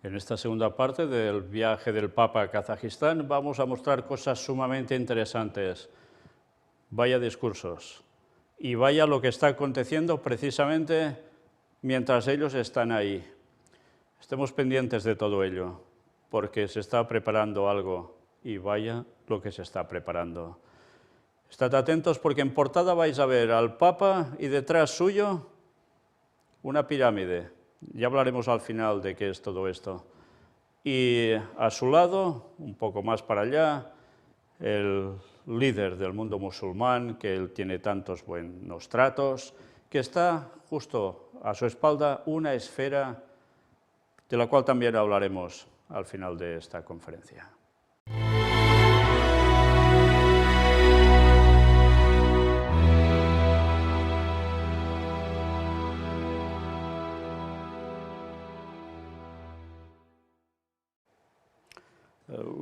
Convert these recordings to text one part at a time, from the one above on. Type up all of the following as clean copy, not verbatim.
En esta segunda parte del viaje del Papa a Kazajistán vamos a mostrar cosas sumamente interesantes. Vaya discursos y vaya lo que está aconteciendo precisamente mientras ellos están ahí. Estemos pendientes de todo ello, porque se está preparando algo y vaya lo que se está preparando. Estad atentos porque en portada vais a ver al Papa y detrás suyo una pirámide. Ya hablaremos al final de qué es todo esto. Y a su lado, un poco más para allá, el líder del mundo musulmán, que él tiene tantos buenos tratos, que está justo a su espalda una esfera de la cual también hablaremos al final de esta conferencia.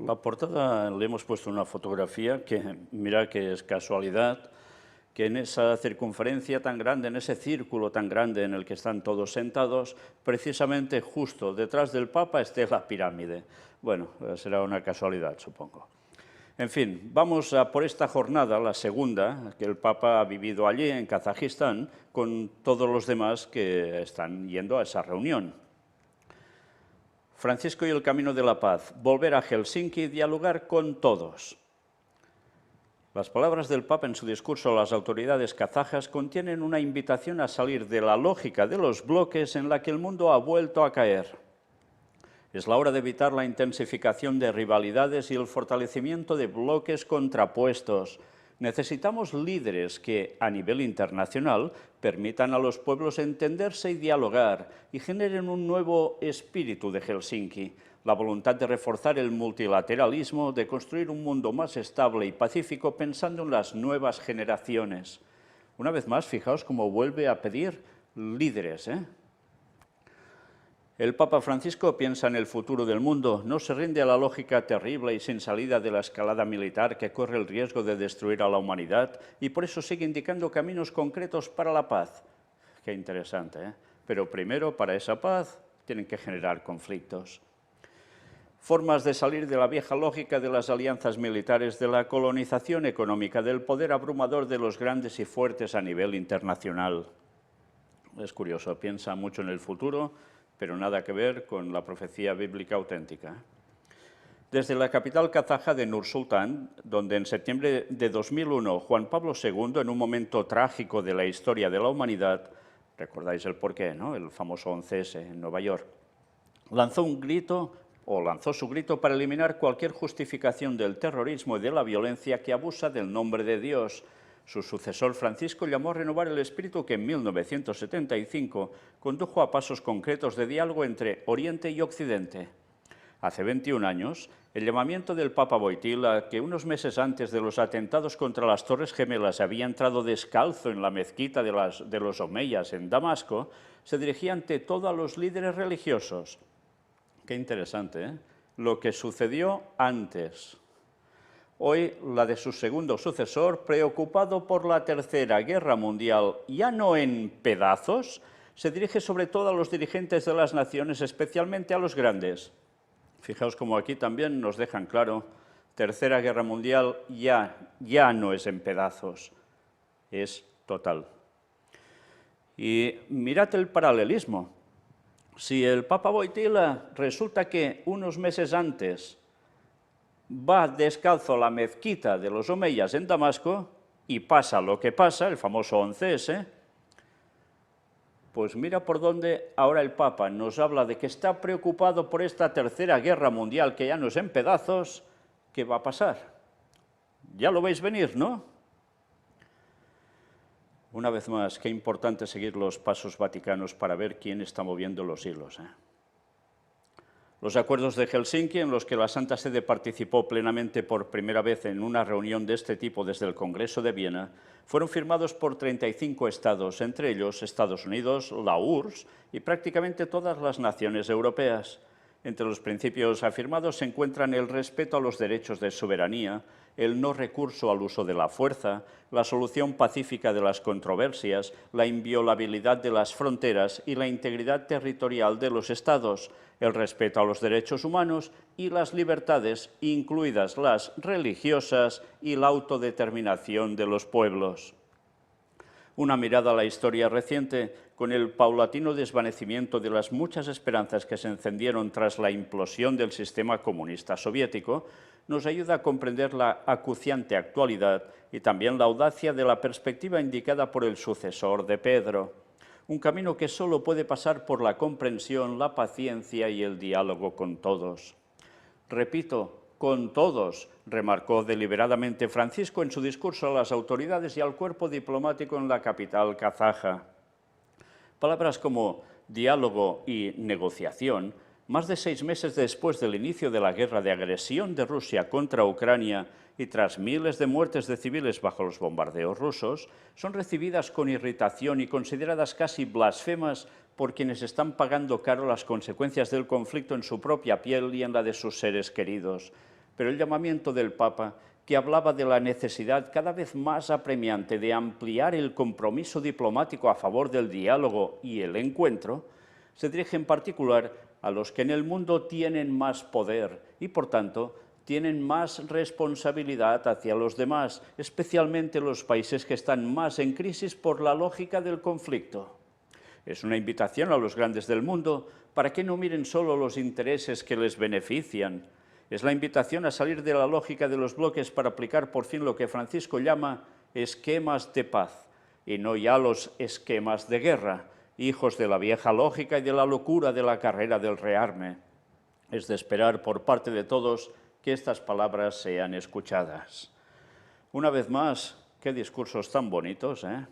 La portada le hemos puesto una fotografía que, mira que es casualidad, que en esa circunferencia tan grande, en ese círculo tan grande en el que están todos sentados, precisamente justo detrás del Papa esté la pirámide. Bueno, será una casualidad, supongo. En fin, vamos a por esta jornada, la segunda, que el Papa ha vivido allí, en Kazajistán, con todos los demás que están yendo a esa reunión. Francisco y el Camino de la Paz, volver a Helsinki y dialogar con todos. Las palabras del Papa en su discurso a las autoridades kazajas contienen una invitación a salir de la lógica de los bloques en la que el mundo ha vuelto a caer. Es la hora de evitar la intensificación de rivalidades y el fortalecimiento de bloques contrapuestos. Necesitamos líderes que, a nivel internacional, permitan a los pueblos entenderse y dialogar y generen un nuevo espíritu de Helsinki, la voluntad de reforzar el multilateralismo, de construir un mundo más estable y pacífico pensando en las nuevas generaciones. Una vez más, fijaos cómo vuelve a pedir líderes, El Papa Francisco piensa en el futuro del mundo, no se rinde a la lógica terrible y sin salida de la escalada militar que corre el riesgo de destruir a la humanidad y por eso sigue indicando caminos concretos para la paz. Qué interesante, Pero primero, para esa paz, tienen que generar conflictos. Formas de salir de la vieja lógica de las alianzas militares, de la colonización económica, del poder abrumador de los grandes y fuertes a nivel internacional. Es curioso, piensa mucho en el futuro, pero nada que ver con la profecía bíblica auténtica. Desde la capital kazaja de Nur-Sultán, donde en septiembre de 2001 Juan Pablo II, en un momento trágico de la historia de la humanidad, recordáis el porqué, ¿no? El famoso 11S en Nueva York, lanzó su grito para eliminar cualquier justificación del terrorismo y de la violencia que abusa del nombre de Dios. Su sucesor Francisco llamó a renovar el espíritu que en 1975 condujo a pasos concretos de diálogo entre Oriente y Occidente. Hace 21 años, el llamamiento del Papa Wojtyła, que unos meses antes de los atentados contra las Torres Gemelas había entrado descalzo en la mezquita de los omeyas en Damasco, se dirigía ante todo a los líderes religiosos. Qué interesante, Lo que sucedió antes. Hoy, la de su segundo sucesor, preocupado por la Tercera Guerra Mundial, ya no en pedazos, se dirige sobre todo a los dirigentes de las naciones, especialmente a los grandes. Fijaos como aquí también nos dejan claro, Tercera Guerra Mundial ya no es en pedazos, es total. Y mirad el paralelismo. Si el Papa Wojtyła resulta que unos meses antes va descalzo a la mezquita de los omeyas en Damasco y pasa lo que pasa, el famoso 11S, pues mira por dónde ahora el Papa nos habla de que está preocupado por esta Tercera Guerra Mundial que ya no es en pedazos. ¿Qué va a pasar? Ya lo veis venir, ¿no? Una vez más, qué importante seguir los pasos vaticanos para ver quién está moviendo los hilos, Los acuerdos de Helsinki, en los que la Santa Sede participó plenamente por primera vez en una reunión de este tipo desde el Congreso de Viena, fueron firmados por 35 estados, entre ellos Estados Unidos, la URSS y prácticamente todas las naciones europeas. Entre los principios afirmados se encuentran el respeto a los derechos de soberanía, el no recurso al uso de la fuerza, la solución pacífica de las controversias, la inviolabilidad de las fronteras y la integridad territorial de los Estados, el respeto a los derechos humanos y las libertades, incluidas las religiosas, y la autodeterminación de los pueblos. Una mirada a la historia reciente, con el paulatino desvanecimiento de las muchas esperanzas que se encendieron tras la implosión del sistema comunista soviético, nos ayuda a comprender la acuciante actualidad y también la audacia de la perspectiva indicada por el sucesor de Pedro. Un camino que solo puede pasar por la comprensión, la paciencia y el diálogo con todos. Repito, con todos, remarcó deliberadamente Francisco en su discurso a las autoridades y al cuerpo diplomático en la capital kazaja. Palabras como diálogo y negociación, más de 6 meses después del inicio de la guerra de agresión de Rusia contra Ucrania y tras miles de muertes de civiles bajo los bombardeos rusos, son recibidas con irritación y consideradas casi blasfemas por quienes están pagando caro las consecuencias del conflicto en su propia piel y en la de sus seres queridos. Pero el llamamiento del Papa, que hablaba de la necesidad cada vez más apremiante de ampliar el compromiso diplomático a favor del diálogo y el encuentro, se dirige en particular a los que en el mundo tienen más poder y, por tanto, tienen más responsabilidad hacia los demás, especialmente los países que están más en crisis por la lógica del conflicto. Es una invitación a los grandes del mundo para que no miren solo los intereses que les benefician. Es la invitación a salir de la lógica de los bloques para aplicar por fin lo que Francisco llama esquemas de paz, y no ya los esquemas de guerra, hijos de la vieja lógica y de la locura de la carrera del rearme. Es de esperar por parte de todos que estas palabras sean escuchadas. Una vez más, qué discursos tan bonitos, ¿eh?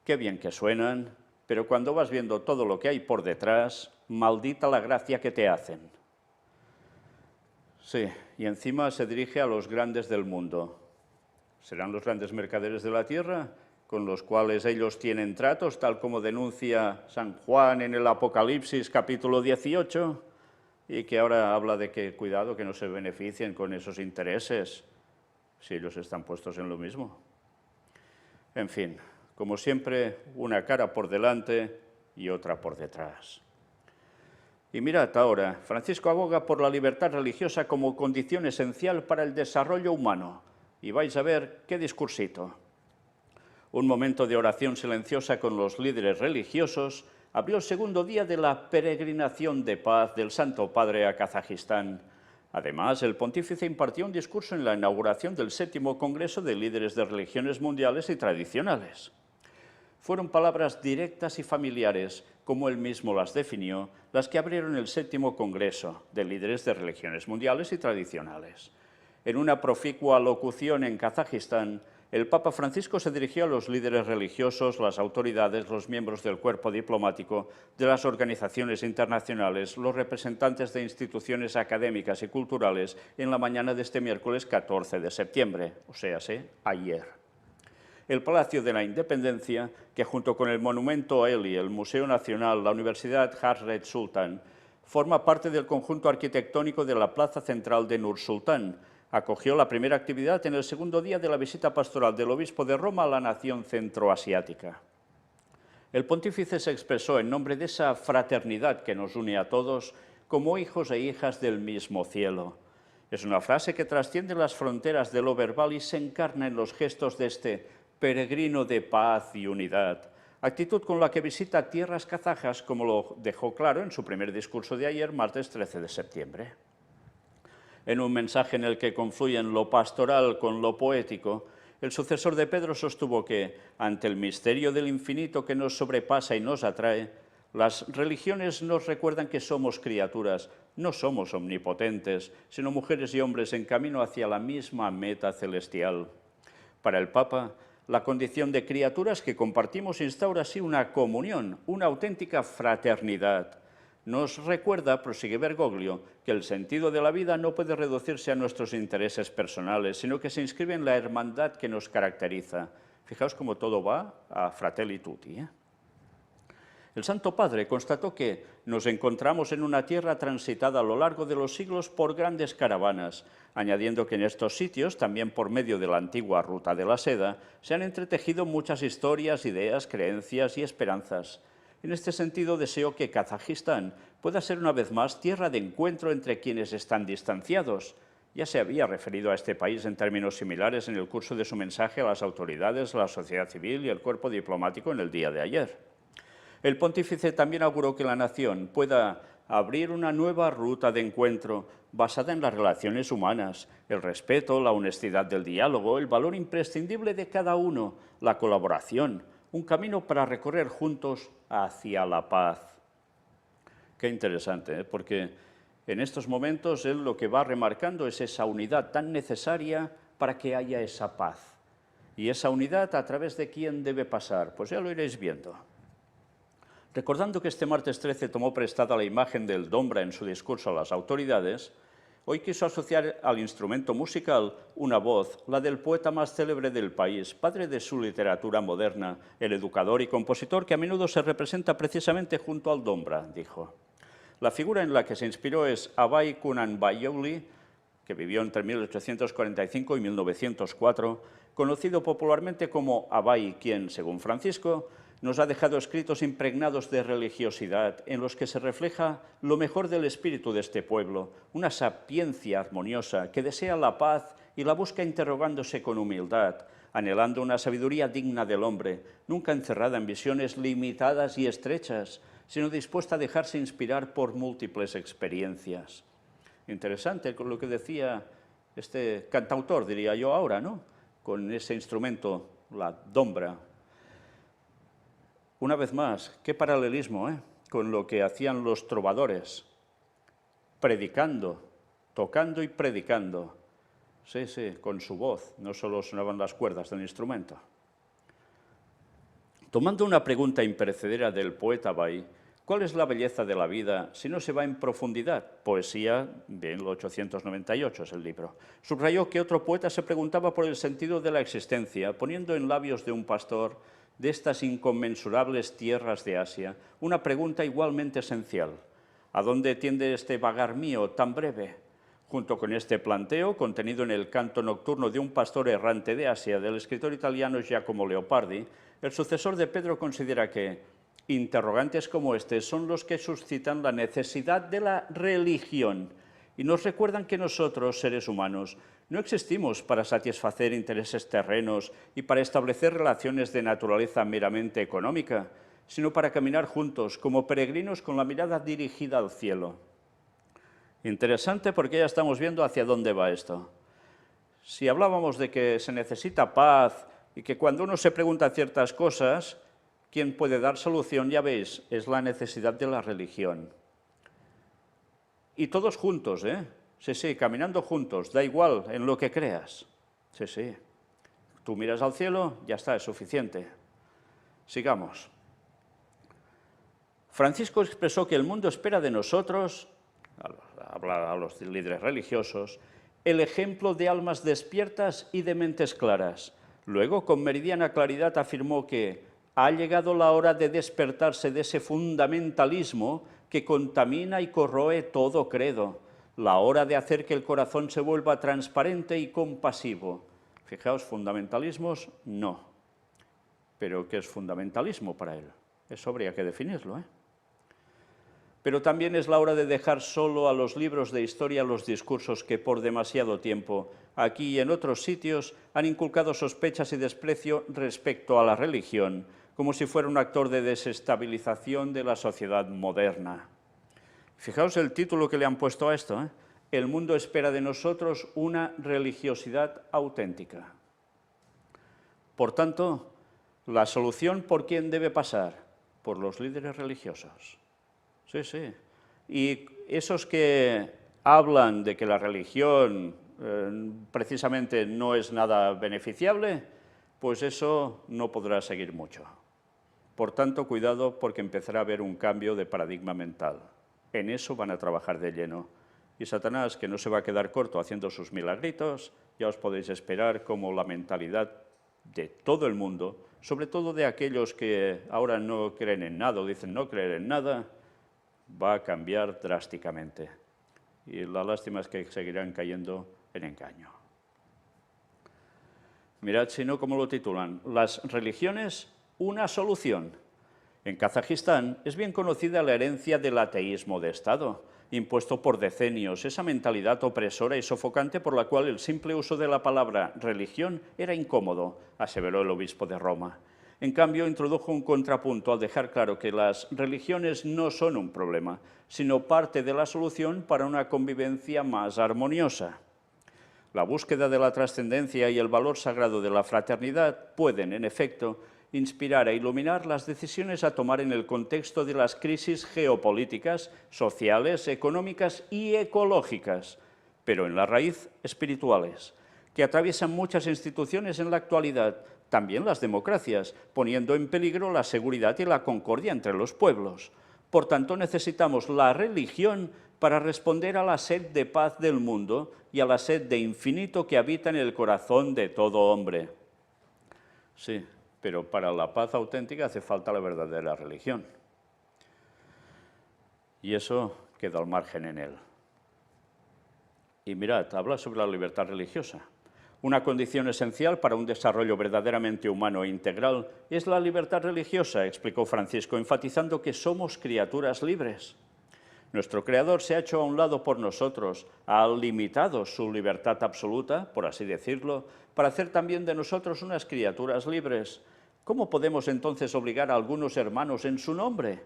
Qué bien que suenan, pero cuando vas viendo todo lo que hay por detrás, maldita la gracia que te hacen. Sí, y encima se dirige a los grandes del mundo. ¿Serán los grandes mercaderes de la tierra, con los cuales ellos tienen tratos, tal como denuncia San Juan en el Apocalipsis capítulo 18, y que ahora habla de que, cuidado, que no se beneficien con esos intereses, si ellos están puestos en lo mismo? En fin, como siempre, una cara por delante y otra por detrás. Y mirad ahora, Francisco aboga por la libertad religiosa como condición esencial para el desarrollo humano. Y vais a ver qué discursito. Un momento de oración silenciosa con los líderes religiosos abrió el segundo día de la peregrinación de paz del Santo Padre a Kazajistán. Además, el pontífice impartió un discurso en la inauguración del 7º Congreso de Líderes de Religiones Mundiales y Tradicionales. Fueron palabras directas y familiares, como él mismo las definió, las que abrieron el 7º Congreso de Líderes de Religiones Mundiales y Tradicionales. En una proficua locución en Kazajistán, el Papa Francisco se dirigió a los líderes religiosos, las autoridades, los miembros del cuerpo diplomático, de las organizaciones internacionales, los representantes de instituciones académicas y culturales en la mañana de este miércoles 14 de septiembre, o sea, ayer. El Palacio de la Independencia, que junto con el Monumento a él y el Museo Nacional, la Universidad Hazret Sultan, forma parte del conjunto arquitectónico de la Plaza Central de Nur Sultán, acogió la primera actividad en el segundo día de la visita pastoral del obispo de Roma a la nación centroasiática. El pontífice se expresó en nombre de esa fraternidad que nos une a todos como hijos e hijas del mismo cielo. Es una frase que trasciende las fronteras de lo verbal y se encarna en los gestos de este peregrino de paz y unidad, actitud con la que visita tierras kazajas, como lo dejó claro en su primer discurso de ayer, martes 13 de septiembre. En un mensaje en el que confluyen lo pastoral con lo poético, el sucesor de Pedro sostuvo que, ante el misterio del infinito que nos sobrepasa y nos atrae, las religiones nos recuerdan que somos criaturas, no somos omnipotentes, sino mujeres y hombres en camino hacia la misma meta celestial. Para el Papa, la condición de criaturas que compartimos instaura así una comunión, una auténtica fraternidad. Nos recuerda, prosigue Bergoglio, que el sentido de la vida no puede reducirse a nuestros intereses personales, sino que se inscribe en la hermandad que nos caracteriza. Fijaos cómo todo va a fratelli tutti, ¿eh? El Santo Padre constató que nos encontramos en una tierra transitada a lo largo de los siglos por grandes caravanas, añadiendo que en estos sitios, también por medio de la antigua Ruta de la Seda, se han entretejido muchas historias, ideas, creencias y esperanzas. En este sentido, deseo que Kazajistán pueda ser una vez más tierra de encuentro entre quienes están distanciados. Ya se había referido a este país en términos similares en el curso de su mensaje a las autoridades, la sociedad civil y el cuerpo diplomático en el día de ayer. El pontífice también auguró que la nación pueda abrir una nueva ruta de encuentro basada en las relaciones humanas, el respeto, la honestidad del diálogo, el valor imprescindible de cada uno, la colaboración, un camino para recorrer juntos hacia la paz. Qué interesante, ¿eh? Porque en estos momentos él lo que va remarcando es esa unidad tan necesaria para que haya esa paz. ¿Y esa unidad a través de quién debe pasar? Pues ya lo iréis viendo. Recordando que este martes 13 tomó prestada la imagen del Dombra en su discurso a las autoridades, hoy quiso asociar al instrumento musical una voz, la del poeta más célebre del país, padre de su literatura moderna, el educador y compositor que a menudo se representa precisamente junto al Dombra, dijo. La figura en la que se inspiró es Abay Kunanbayoli, que vivió entre 1845 y 1904, conocido popularmente como Abay, quien, según Francisco, nos ha dejado escritos impregnados de religiosidad, en los que se refleja lo mejor del espíritu de este pueblo, una sapiencia armoniosa que desea la paz y la busca interrogándose con humildad, anhelando una sabiduría digna del hombre, nunca encerrada en visiones limitadas y estrechas, sino dispuesta a dejarse inspirar por múltiples experiencias. Interesante con lo que decía este cantautor, diría yo ahora, ¿no? Con ese instrumento, la dombra. Una vez más, qué paralelismo, ¿eh? Con lo que hacían los trovadores, predicando, tocando y predicando. Sí, sí, con su voz, no solo sonaban las cuerdas del instrumento. Tomando una pregunta imperecedera del poeta Bay, ¿cuál es la belleza de la vida si no se va en profundidad? Poesía de 1898 es el libro. Subrayó que otro poeta se preguntaba por el sentido de la existencia, poniendo en labios de un pastor de estas inconmensurables tierras de Asia una pregunta igualmente esencial. ¿A dónde tiende este vagar mío tan breve? Junto con este planteo, contenido en el canto nocturno de un pastor errante de Asia, del escritor italiano Giacomo Leopardi, el sucesor de Pedro considera que interrogantes como este son los que suscitan la necesidad de la religión y nos recuerdan que nosotros, seres humanos, no existimos para satisfacer intereses terrenos y para establecer relaciones de naturaleza meramente económica, sino para caminar juntos como peregrinos con la mirada dirigida al cielo. Interesante porque ya estamos viendo hacia dónde va esto. Si hablábamos de que se necesita paz y que cuando uno se pregunta ciertas cosas, ¿quién puede dar solución? Ya veis, es la necesidad de la religión. Y todos juntos, ¿eh? Sí, sí, caminando juntos, da igual en lo que creas. Sí, sí. Tú miras al cielo, ya está, es suficiente. Sigamos. Francisco expresó que el mundo espera de nosotros, habla a los líderes religiosos, el ejemplo de almas despiertas y de mentes claras. Luego, con meridiana claridad, afirmó que ha llegado la hora de despertarse de ese fundamentalismo que contamina y corroe todo credo, la hora de hacer que el corazón se vuelva transparente y compasivo. Fijaos, fundamentalismos, no. Pero ¿qué es fundamentalismo para él? Eso habría que definirlo, ¿eh? Pero también es la hora de dejar solo a los libros de historia los discursos que por demasiado tiempo, aquí y en otros sitios, han inculcado sospechas y desprecio respecto a la religión, como si fuera un actor de desestabilización de la sociedad moderna. Fijaos el título que le han puesto a esto, ¿eh? El mundo espera de nosotros una religiosidad auténtica. Por tanto, la solución, ¿por quién debe pasar? Por los líderes religiosos. Sí, sí. Y esos que hablan de que la religión precisamente no es nada beneficiable, pues eso no podrá seguir mucho. Por tanto, cuidado porque empezará a haber un cambio de paradigma mental. En eso van a trabajar de lleno. Y Satanás, que no se va a quedar corto haciendo sus milagritos, ya os podéis esperar cómo la mentalidad de todo el mundo, sobre todo de aquellos que ahora no creen en nada o dicen no creer en nada, va a cambiar drásticamente. Y la lástima es que seguirán cayendo en engaño. Mirad, si no, cómo lo titulan. Las religiones, una solución. En Kazajistán es bien conocida la herencia del ateísmo de Estado, impuesto por decenios, esa mentalidad opresora y sofocante por la cual el simple uso de la palabra religión era incómodo, aseveró el obispo de Roma. En cambio, introdujo un contrapunto al dejar claro que las religiones no son un problema, sino parte de la solución para una convivencia más armoniosa. La búsqueda de la trascendencia y el valor sagrado de la fraternidad pueden, en efecto, inspirar e iluminar las decisiones a tomar en el contexto de las crisis geopolíticas, sociales, económicas y ecológicas, pero en la raíz espirituales, que atraviesan muchas instituciones en la actualidad, también las democracias, poniendo en peligro la seguridad y la concordia entre los pueblos. Por tanto, necesitamos la religión para responder a la sed de paz del mundo y a la sed de infinito que habita en el corazón de todo hombre. Sí, pero para la paz auténtica hace falta la verdadera religión. Y eso queda al margen en él. Y mirad, habla sobre la libertad religiosa. Una condición esencial para un desarrollo verdaderamente humano e integral es la libertad religiosa, explicó Francisco, enfatizando que somos criaturas libres. Nuestro Creador se ha hecho a un lado por nosotros, ha limitado su libertad absoluta, por así decirlo, para hacer también de nosotros unas criaturas libres. ¿Cómo podemos entonces obligar a algunos hermanos en su nombre?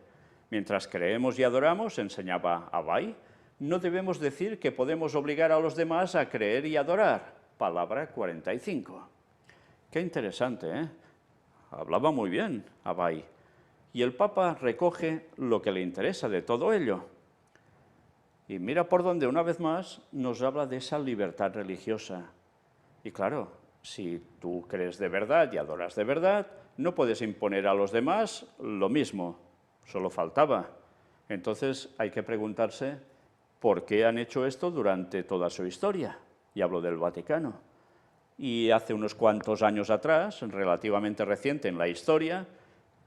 Mientras creemos y adoramos, enseñaba Abay, no debemos decir que podemos obligar a los demás a creer y adorar. Palabra 45. Qué interesante, ¿eh? Hablaba muy bien Abay. Y el Papa recoge lo que le interesa de todo ello. Y mira por dónde, una vez más, nos habla de esa libertad religiosa. Y claro, si tú crees de verdad y adoras de verdad, no puedes imponer a los demás lo mismo, solo faltaba. Entonces hay que preguntarse por qué han hecho esto durante toda su historia. Y hablo del Vaticano. Y hace unos cuantos años atrás, relativamente reciente en la historia,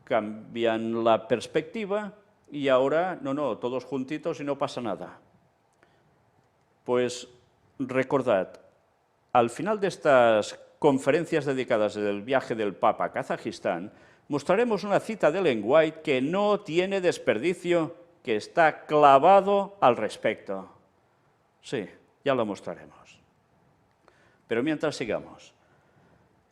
cambian la perspectiva y ahora, no, todos juntitos y no pasa nada. Pues recordad, al final de estas conferencias dedicadas al viaje del Papa a Kazajistán, mostraremos una cita de Ellen White que no tiene desperdicio, que está clavado al respecto. Sí, ya lo mostraremos. Pero mientras sigamos,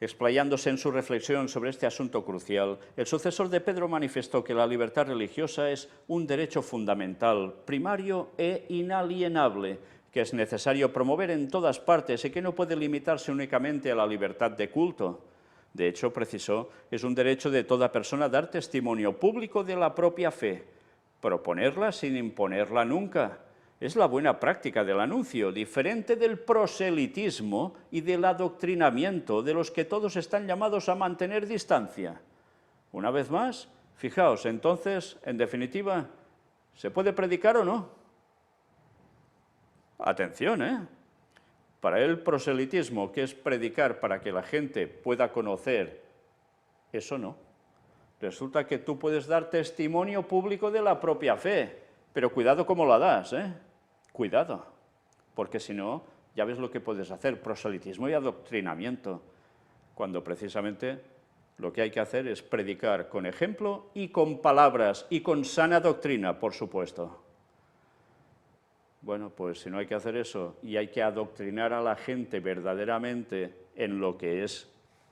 explayándose en su reflexión sobre este asunto crucial, el sucesor de Pedro manifestó que la libertad religiosa es un derecho fundamental, primario e inalienable, que es necesario promover en todas partes y que no puede limitarse únicamente a la libertad de culto. De hecho, precisó, es un derecho de toda persona dar testimonio público de la propia fe, proponerla sin imponerla nunca. Es la buena práctica del anuncio, diferente del proselitismo y del adoctrinamiento de los que todos están llamados a mantener distancia. Una vez más, fijaos, entonces, en definitiva, ¿se puede predicar o no? Atención, ¿eh? Para el proselitismo, que es predicar para que la gente pueda conocer, eso no. Resulta que tú puedes dar testimonio público de la propia fe, pero cuidado cómo la das, ¿eh? Cuidado, porque si no, ya ves lo que puedes hacer, proselitismo y adoctrinamiento, cuando precisamente lo que hay que hacer es predicar con ejemplo y con palabras y con sana doctrina, por supuesto. Bueno, pues si no hay que hacer eso y hay que adoctrinar a la gente verdaderamente en lo que es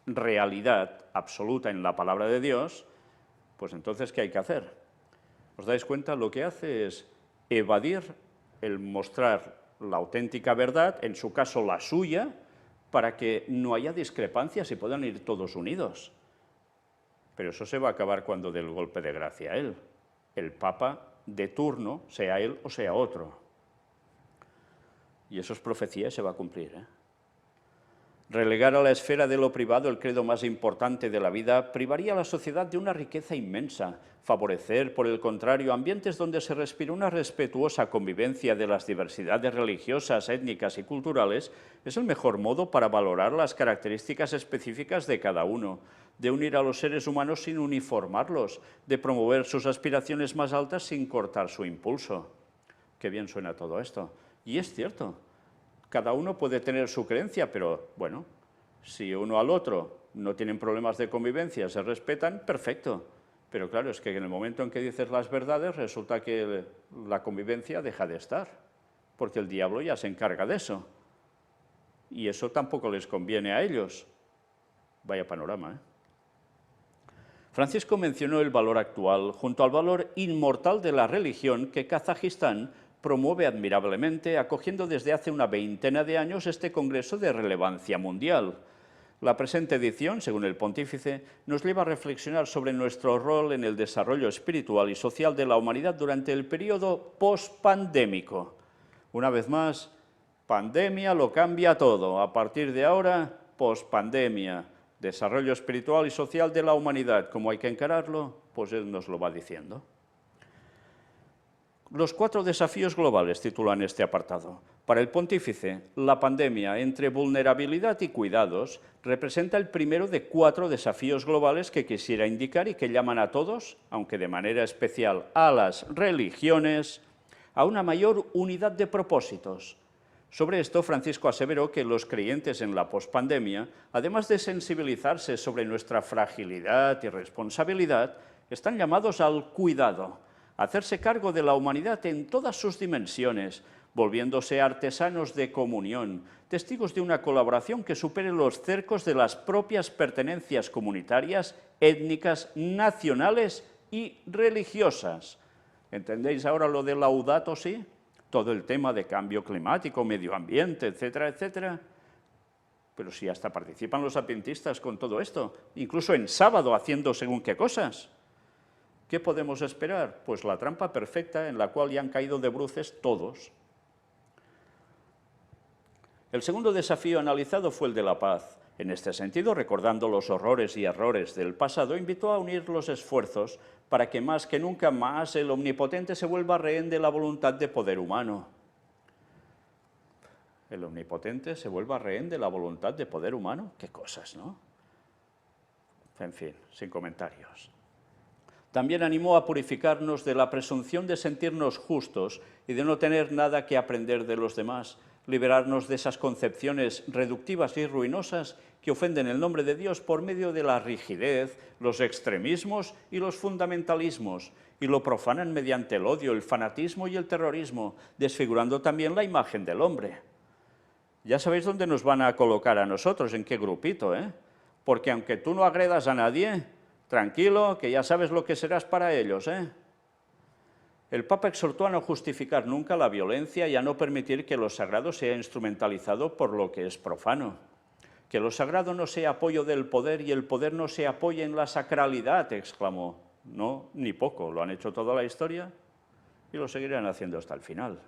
realidad absoluta en la palabra de Dios, pues entonces, ¿qué hay que hacer? ¿Os dais cuenta? Lo que hace es evadir el mostrar la auténtica verdad, en su caso la suya, para que no haya discrepancias y puedan ir todos unidos. Pero eso se va a acabar cuando dé el golpe de gracia a él, el Papa de turno, sea él o sea otro. Y eso es profecía y se va a cumplir, ¿eh? Relegar a la esfera de lo privado el credo más importante de la vida privaría a la sociedad de una riqueza inmensa. Favorecer, por el contrario, ambientes donde se respira una respetuosa convivencia de las diversidades religiosas, étnicas y culturales es el mejor modo para valorar las características específicas de cada uno, de unir a los seres humanos sin uniformarlos, de promover sus aspiraciones más altas sin cortar su impulso. Qué bien suena todo esto. Y es cierto. Cada uno puede tener su creencia, pero bueno, si uno al otro no tienen problemas de convivencia, se respetan, perfecto. Pero claro, es que en el momento en que dices las verdades, resulta que la convivencia deja de estar, porque el diablo ya se encarga de eso. Y eso tampoco les conviene a ellos. Vaya panorama, ¿eh? Francisco mencionó el valor actual junto al valor inmortal de la religión que Kazajistán promueve admirablemente, acogiendo desde hace una veintena de años este congreso de relevancia mundial. La presente edición, según el pontífice, nos lleva a reflexionar sobre nuestro rol en el desarrollo espiritual y social de la humanidad durante el periodo pospandémico. Una vez más, pandemia lo cambia todo. A partir de ahora, pospandemia, desarrollo espiritual y social de la humanidad. ¿Cómo hay que encararlo? Pues él nos lo va diciendo. Los 4 desafíos globales titulan este apartado. Para el pontífice, la pandemia entre vulnerabilidad y cuidados representa el primero de 4 desafíos globales que quisiera indicar y que llaman a todos, aunque de manera especial a las religiones, a una mayor unidad de propósitos. Sobre esto, Francisco aseveró que los creyentes en la pospandemia, además de sensibilizarse sobre nuestra fragilidad y responsabilidad, están llamados al cuidado, hacerse cargo de la humanidad en todas sus dimensiones, volviéndose artesanos de comunión, testigos de una colaboración que supere los cercos de las propias pertenencias comunitarias, étnicas, nacionales y religiosas. ¿Entendéis ahora lo de Laudato Si? Todo el tema de cambio climático, medio ambiente, etcétera, etcétera. Pero si hasta participan los adventistas con todo esto, incluso en sábado haciendo según qué cosas. ¿Qué podemos esperar? Pues la trampa perfecta en la cual ya han caído de bruces todos. El segundo desafío analizado fue el de la paz. En este sentido, recordando los horrores y errores del pasado, invitó a unir los esfuerzos para que más que nunca más el Omnipotente se vuelva rehén de la voluntad de poder humano. El Omnipotente se vuelva rehén de la voluntad de poder humano. Qué cosas, ¿no? En fin, sin comentarios. También animó a purificarnos de la presunción de sentirnos justos y de no tener nada que aprender de los demás, liberarnos de esas concepciones reductivas y ruinosas que ofenden el nombre de Dios por medio de la rigidez, los extremismos y los fundamentalismos, y lo profanan mediante el odio, el fanatismo y el terrorismo, desfigurando también la imagen del hombre. Ya sabéis dónde nos van a colocar a nosotros, en qué grupito, ¿eh? Porque aunque tú no agredas a nadie, tranquilo, que ya sabes lo que serás para ellos, ¿eh? El Papa exhortó a no justificar nunca la violencia y a no permitir que lo sagrado sea instrumentalizado por lo que es profano. Que lo sagrado no sea apoyo del poder y el poder no se apoye en la sacralidad, exclamó. No, ni poco, lo han hecho toda la historia y lo seguirán haciendo hasta el final.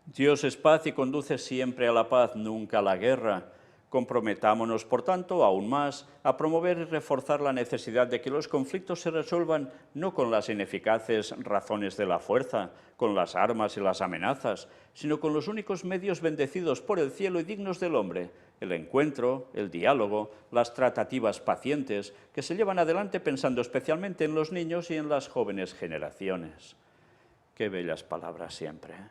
Dios es paz y conduce siempre a la paz, nunca a la guerra. Comprometámonos, por tanto, aún más a promover y reforzar la necesidad de que los conflictos se resuelvan no con las ineficaces razones de la fuerza, con las armas y las amenazas, sino con los únicos medios bendecidos por el cielo y dignos del hombre, el encuentro, el diálogo, las tratativas pacientes, que se llevan adelante pensando especialmente en los niños y en las jóvenes generaciones. Qué bellas palabras siempre, ¿eh?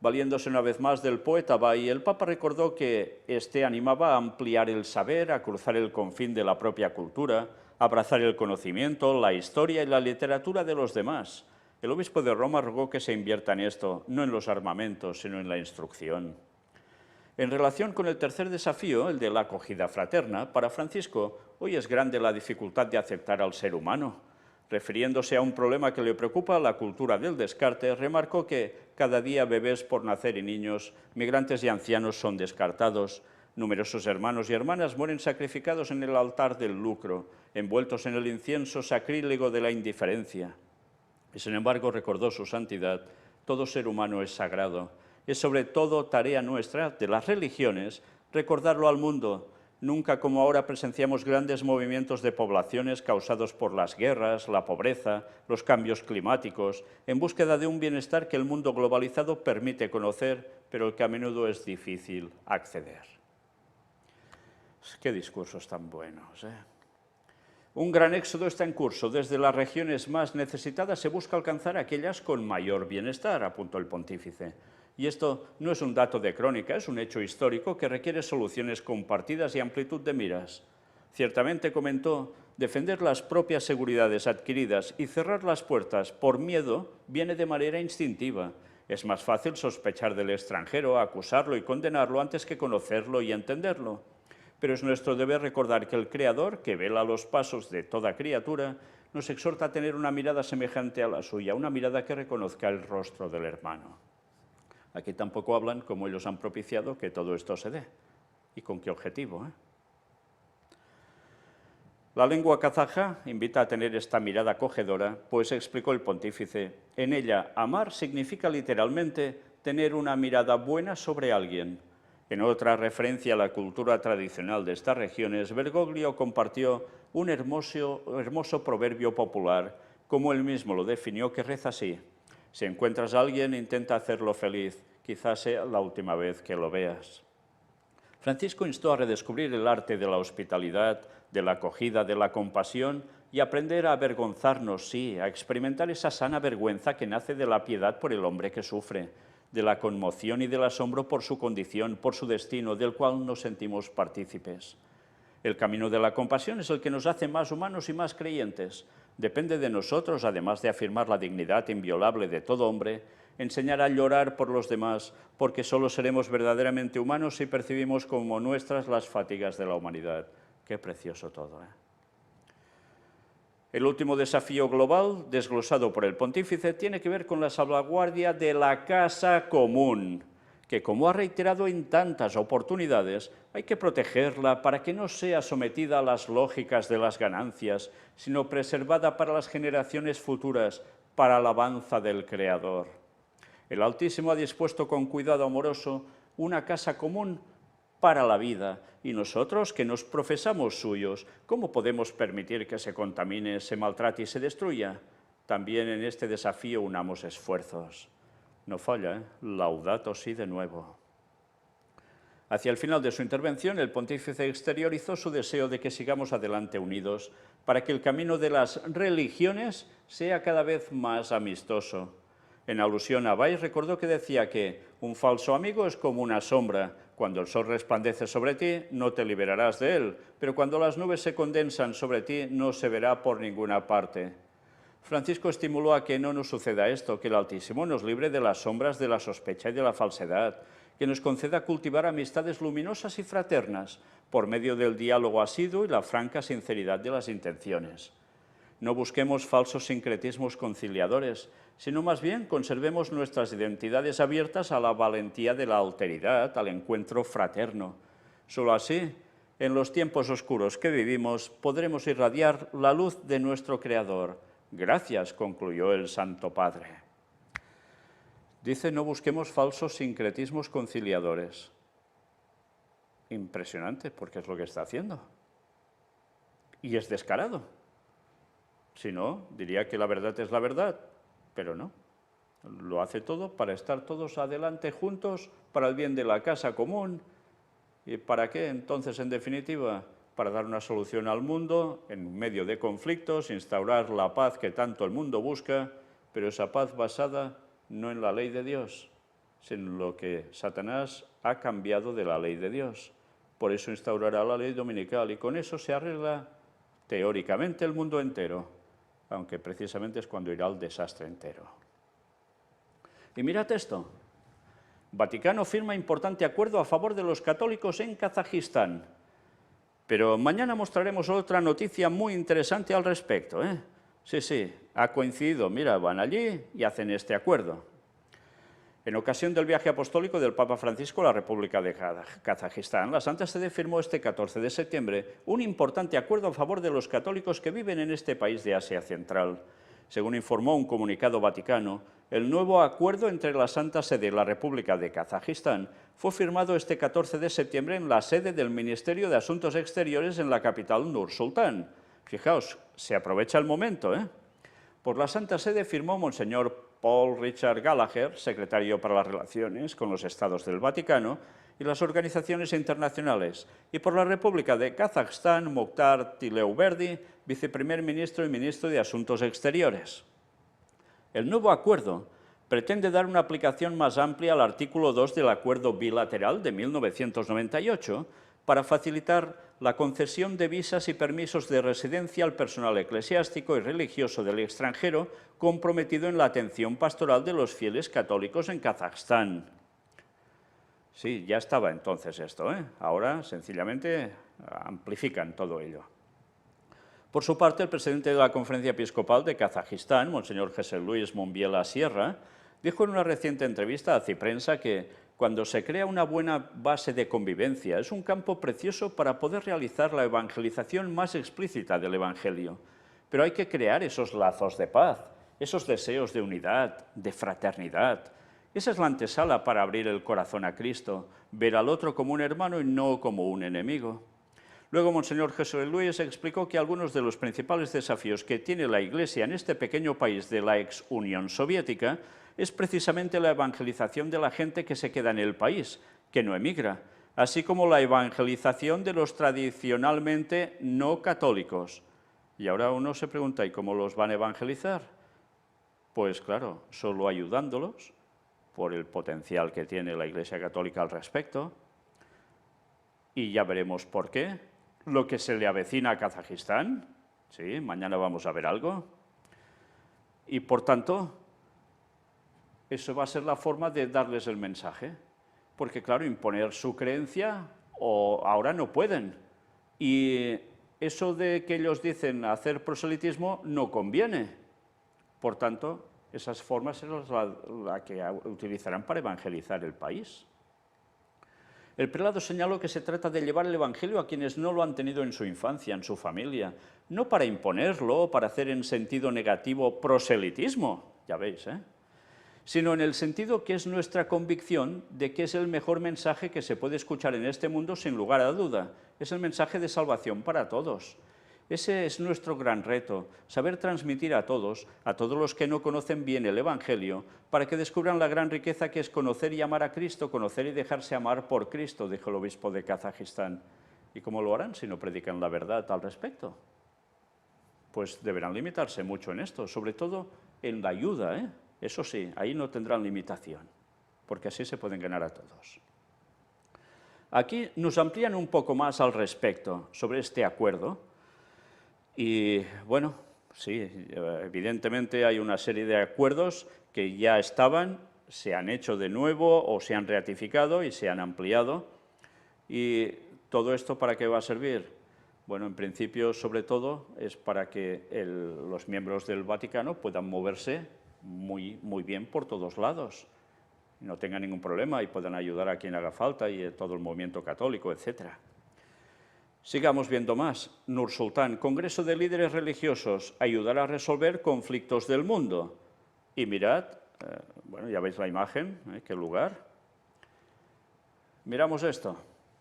Valiéndose una vez más del poeta Bay, el Papa recordó que éste animaba a ampliar el saber, a cruzar el confín de la propia cultura, a abrazar el conocimiento, la historia y la literatura de los demás. El obispo de Roma rogó que se invierta en esto, no en los armamentos, sino en la instrucción. En relación con el tercer desafío, el de la acogida fraterna, para Francisco, hoy es grande la dificultad de aceptar al ser humano. Refiriéndose a un problema que le preocupa, la cultura del descarte, remarcó que cada día bebés por nacer y niños, migrantes y ancianos son descartados. Numerosos hermanos y hermanas mueren sacrificados en el altar del lucro, envueltos en el incienso sacrílego de la indiferencia. Y sin embargo, recordó su santidad, todo ser humano es sagrado, Es sobre todo tarea nuestra, de las religiones, recordarlo al mundo. Nunca como ahora presenciamos grandes movimientos de poblaciones causados por las guerras, la pobreza, los cambios climáticos, en búsqueda de un bienestar que el mundo globalizado permite conocer, pero al que a menudo es difícil acceder. Qué discursos tan buenos, ¿eh? Un gran éxodo está en curso. Desde las regiones más necesitadas se busca alcanzar a aquellas con mayor bienestar, apuntó el pontífice. Y esto no es un dato de crónica, es un hecho histórico que requiere soluciones compartidas y amplitud de miras. Ciertamente, comentó, defender las propias seguridades adquiridas y cerrar las puertas por miedo viene de manera instintiva. Es más fácil sospechar del extranjero, acusarlo y condenarlo antes que conocerlo y entenderlo. Pero es nuestro deber recordar que el Creador, que vela los pasos de toda criatura, nos exhorta a tener una mirada semejante a la suya, una mirada que reconozca el rostro del hermano. Aquí tampoco hablan cómo ellos han propiciado que todo esto se dé. ¿Y con qué objetivo? La lengua kazaja invita a tener esta mirada acogedora, pues explicó el pontífice, en ella amar significa literalmente tener una mirada buena sobre alguien. En otra referencia a la cultura tradicional de estas regiones, Bergoglio compartió un hermoso proverbio popular, como él mismo lo definió, que reza así: si encuentras a alguien, intenta hacerlo feliz, quizás sea la última vez que lo veas. Francisco instó a redescubrir el arte de la hospitalidad, de la acogida, de la compasión y aprender a avergonzarnos, sí, a experimentar esa sana vergüenza que nace de la piedad por el hombre que sufre, de la conmoción y del asombro por su condición, por su destino, del cual nos sentimos partícipes. El camino de la compasión es el que nos hace más humanos y más creyentes. Depende de nosotros, además de afirmar la dignidad inviolable de todo hombre, enseñar a llorar por los demás, porque solo seremos verdaderamente humanos si percibimos como nuestras las fatigas de la humanidad. Qué precioso todo, ¿eh? El último desafío global, desglosado por el pontífice, tiene que ver con la salvaguardia de la casa común, que, como ha reiterado en tantas oportunidades, hay que protegerla para que no sea sometida a las lógicas de las ganancias, sino preservada para las generaciones futuras, para alabanza del Creador. El Altísimo ha dispuesto con cuidado amoroso una casa común para la vida, y nosotros, que nos profesamos suyos, ¿cómo podemos permitir que se contamine, se maltrate y se destruya? También en este desafío unamos esfuerzos. No falla, ¿eh? Laudato si de nuevo. Hacia el final de su intervención, el pontífice exteriorizó su deseo de que sigamos adelante unidos para que el camino de las religiones sea cada vez más amistoso. En alusión a Weiss, recordó que decía que un falso amigo es como una sombra. Cuando el sol resplandece sobre ti, no te liberarás de él, pero cuando las nubes se condensan sobre ti, no se verá por ninguna parte. Francisco estimuló a que no nos suceda esto, que el Altísimo nos libre de las sombras de la sospecha y de la falsedad, que nos conceda cultivar amistades luminosas y fraternas por medio del diálogo asiduo y la franca sinceridad de las intenciones. No busquemos falsos sincretismos conciliadores, sino más bien conservemos nuestras identidades abiertas a la valentía de la alteridad, al encuentro fraterno. Solo así, en los tiempos oscuros que vivimos, podremos irradiar la luz de nuestro Creador. Gracias, concluyó el Santo Padre. Dice, no busquemos falsos sincretismos conciliadores. Impresionante, porque es lo que está haciendo. Y es descarado. Si no, diría que la verdad es la verdad, pero no. Lo hace todo para estar todos adelante juntos, para el bien de la casa común. ¿Y para qué? Entonces, en definitiva, para dar una solución al mundo en medio de conflictos, instaurar la paz que tanto el mundo busca, pero esa paz basada no en la ley de Dios, sino en lo que Satanás ha cambiado de la ley de Dios. Por eso instaurará la ley dominical y con eso se arregla teóricamente el mundo entero, aunque precisamente es cuando irá al desastre entero. Y mirad esto, Vaticano firma importante acuerdo a favor de los católicos en Kazajistán, pero mañana mostraremos otra noticia muy interesante al respecto, ¿eh? Sí, ha coincidido, mira, van allí y hacen este acuerdo. En ocasión del viaje apostólico del Papa Francisco a la República de Kazajistán, la Santa Sede firmó este 14 de septiembre un importante acuerdo a favor de los católicos que viven en este país de Asia Central. Según informó un comunicado vaticano, El nuevo acuerdo entre la Santa Sede y la República de Kazajistán fue firmado este 14 de septiembre en la sede del Ministerio de Asuntos Exteriores en la capital Nur-Sultán. Fijaos, se aprovecha el momento, ¿eh? Por la Santa Sede firmó Monseñor Paul Richard Gallagher, secretario para las relaciones con los Estados del Vaticano y las organizaciones internacionales, y por la República de Kazajstán, Mukhtar Tileuberdi, viceprimer ministro y ministro de Asuntos Exteriores. El nuevo acuerdo pretende dar una aplicación más amplia al artículo 2 del Acuerdo Bilateral de 1998 para facilitar la concesión de visas y permisos de residencia al personal eclesiástico y religioso del extranjero comprometido en la atención pastoral de los fieles católicos en Kazajstán. Sí, ya estaba entonces esto, ¿eh? Ahora sencillamente amplifican todo ello. Por su parte, el presidente de la Conferencia Episcopal de Kazajistán, Monseñor Jesús Luis Mombiela Sierra, dijo en una reciente entrevista a Ciprensa que cuando se crea una buena base de convivencia es un campo precioso para poder realizar la evangelización más explícita del Evangelio. Pero hay que crear esos lazos de paz, esos deseos de unidad, de fraternidad. Esa es la antesala para abrir el corazón a Cristo, ver al otro como un hermano y no como un enemigo. Luego, Monseñor Jesús Luis explicó que algunos de los principales desafíos que tiene la Iglesia en este pequeño país de la ex Unión Soviética es precisamente la evangelización de la gente que se queda en el país, que no emigra, así como la evangelización de los tradicionalmente no católicos. Y ahora uno se pregunta, ¿y cómo los van a evangelizar? Pues claro, solo ayudándolos, por el potencial que tiene la Iglesia Católica al respecto, y ya veremos por qué. Lo que se le avecina a Kazajistán, sí, mañana vamos a ver algo, y por tanto, eso va a ser la forma de darles el mensaje, porque claro, imponer su creencia ahora no pueden, y eso de que ellos dicen hacer proselitismo no conviene, por tanto, esas formas son las que utilizarán para evangelizar el país. El prelado señaló que se trata de llevar el Evangelio a quienes no lo han tenido en su infancia, en su familia, no para imponerlo o para hacer en sentido negativo proselitismo, ya veis, sino en el sentido que es nuestra convicción de que es el mejor mensaje que se puede escuchar en este mundo sin lugar a duda. Es el mensaje de salvación para todos. Ese es nuestro gran reto, saber transmitir a todos los que no conocen bien el Evangelio, para que descubran la gran riqueza que es conocer y amar a Cristo, conocer y dejarse amar por Cristo, dijo el obispo de Kazajistán. ¿Y cómo lo harán si no predican la verdad al respecto? Pues deberán limitarse mucho en esto, sobre todo en la ayuda, Eso sí, ahí no tendrán limitación, porque así se pueden ganar a todos. Aquí nos amplían un poco más al respecto sobre este acuerdo. Y bueno, sí, evidentemente hay una serie de acuerdos que ya estaban, se han hecho de nuevo o se han ratificado y se han ampliado. ¿Y todo esto para qué va a servir? Bueno, en principio, sobre todo, es para que los miembros del Vaticano puedan moverse muy bien por todos lados, y no tengan ningún problema y puedan ayudar a quien haga falta y todo el movimiento católico, etcétera. Sigamos viendo más. Nur-Sultán, Congreso de Líderes Religiosos, ayudará a resolver conflictos del mundo. Y mirad, bueno, ya veis la imagen, qué lugar. Miramos esto.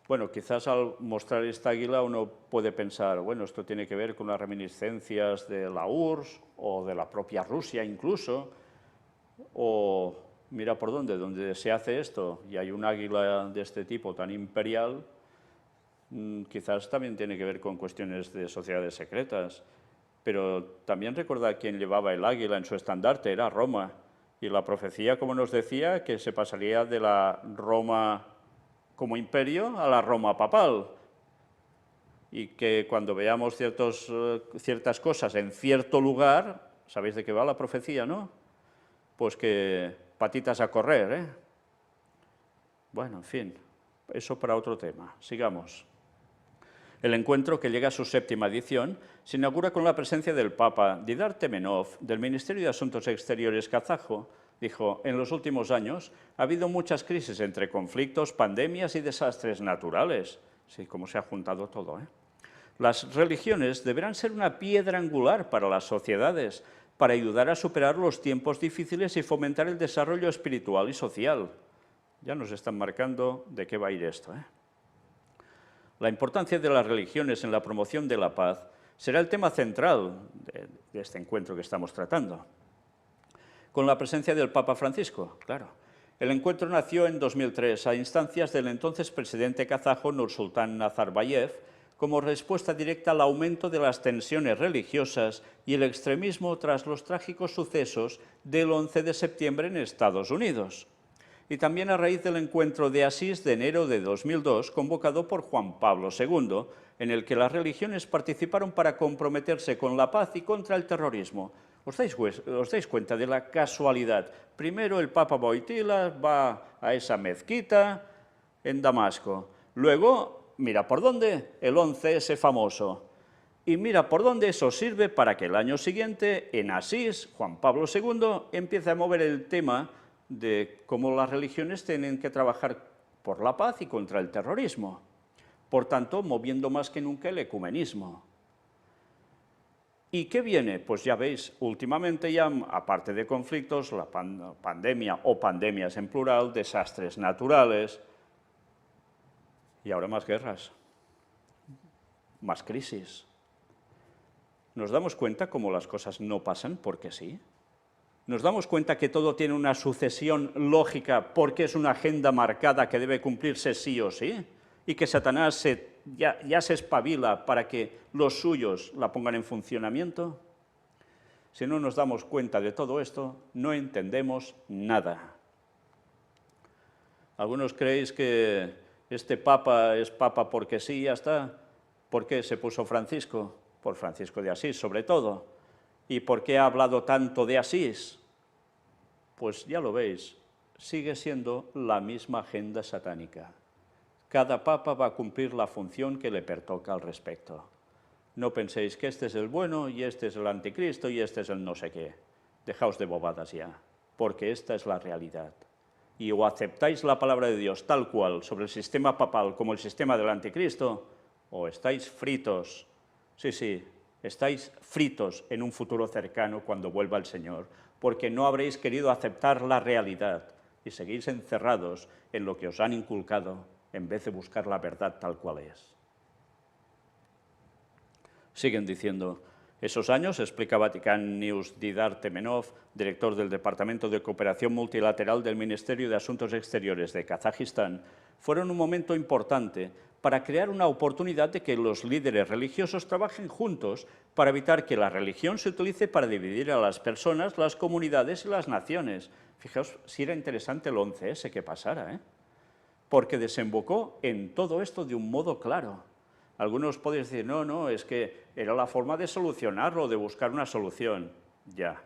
Bueno, quizás al mostrar esta águila uno puede pensar, bueno, esto tiene que ver con las reminiscencias de la URSS o de la propia Rusia incluso, o mira por donde se hace esto y hay un águila de este tipo tan imperial, quizás también tiene que ver con cuestiones de sociedades secretas, pero también recordad quién llevaba el águila en su estandarte, era Roma, y la profecía, como nos decía, que se pasaría de la Roma como imperio a la Roma papal, y que cuando veamos ciertas cosas en cierto lugar, ¿sabéis de qué va la profecía, no? Pues que patitas a correr, Bueno, en fin, eso para otro tema. Sigamos. El encuentro, que llega a su 7ª edición, se inaugura con la presencia del Papa. Didar Temenov, del Ministerio de Asuntos Exteriores kazajo, dijo, en los últimos años ha habido muchas crisis entre conflictos, pandemias y desastres naturales. Sí, cómo se ha juntado todo, Las religiones deberán ser una piedra angular para las sociedades, para ayudar a superar los tiempos difíciles y fomentar el desarrollo espiritual y social. Ya nos están marcando de qué va a ir esto, ¿eh? La importancia de las religiones en la promoción de la paz será el tema central de este encuentro que estamos tratando. Con la presencia del Papa Francisco, claro. El encuentro nació en 2003 a instancias del entonces presidente kazajo Nursultán Nazarbayev como respuesta directa al aumento de las tensiones religiosas y el extremismo tras los trágicos sucesos del 11 de septiembre en Estados Unidos. Y también a raíz del encuentro de Asís de enero de 2002, convocado por Juan Pablo II, en el que las religiones participaron para comprometerse con la paz y contra el terrorismo. ¿Os dais cuenta de la casualidad? Primero el Papa Wojtyla va a esa mezquita en Damasco. Luego, mira por dónde, el 11S famoso. Y mira por dónde eso sirve para que el año siguiente, en Asís, Juan Pablo II empiece a mover el tema de cómo las religiones tienen que trabajar por la paz y contra el terrorismo. Por tanto, moviendo más que nunca el ecumenismo. ¿Y qué viene? Pues ya veis, últimamente ya, aparte de conflictos, la pandemia o pandemias en plural, desastres naturales, y ahora más guerras, más crisis. ¿Nos damos cuenta cómo las cosas no pasan porque sí? ¿Nos damos cuenta que todo tiene una sucesión lógica porque es una agenda marcada que debe cumplirse sí o sí? Y que Satanás ya se espabila para que los suyos la pongan en funcionamiento. Si no nos damos cuenta de todo esto, no entendemos nada. ¿Algunos creéis que este Papa es Papa porque sí y ya está? ¿Por qué se puso Francisco? Por Francisco de Asís, sobre todo. ¿Y por qué ha hablado tanto de Asís? Pues ya lo veis, sigue siendo la misma agenda satánica. Cada papa va a cumplir la función que le pertoca al respecto. No penséis que este es el bueno y este es el anticristo y este es el no sé qué. Dejaos de bobadas ya, porque esta es la realidad. Y o aceptáis la palabra de Dios tal cual sobre el sistema papal como el sistema del anticristo, o estáis fritos. Sí, sí, estáis fritos en un futuro cercano cuando vuelva el Señor, porque no habréis querido aceptar la realidad y seguís encerrados en lo que os han inculcado, en vez de buscar la verdad tal cual es. Siguen diciendo, esos años, explica Vatican News Didar Temenov, director del Departamento de Cooperación Multilateral del Ministerio de Asuntos Exteriores de Kazajistán, fueron un momento importante para crear una oportunidad de que los líderes religiosos trabajen juntos para evitar que la religión se utilice para dividir a las personas, las comunidades y las naciones. Fijaos si era interesante el 11S que pasara, ¿eh? Porque desembocó en todo esto de un modo claro. Algunos podéis decir, no, es que era la forma de solucionarlo, de buscar una solución. Ya,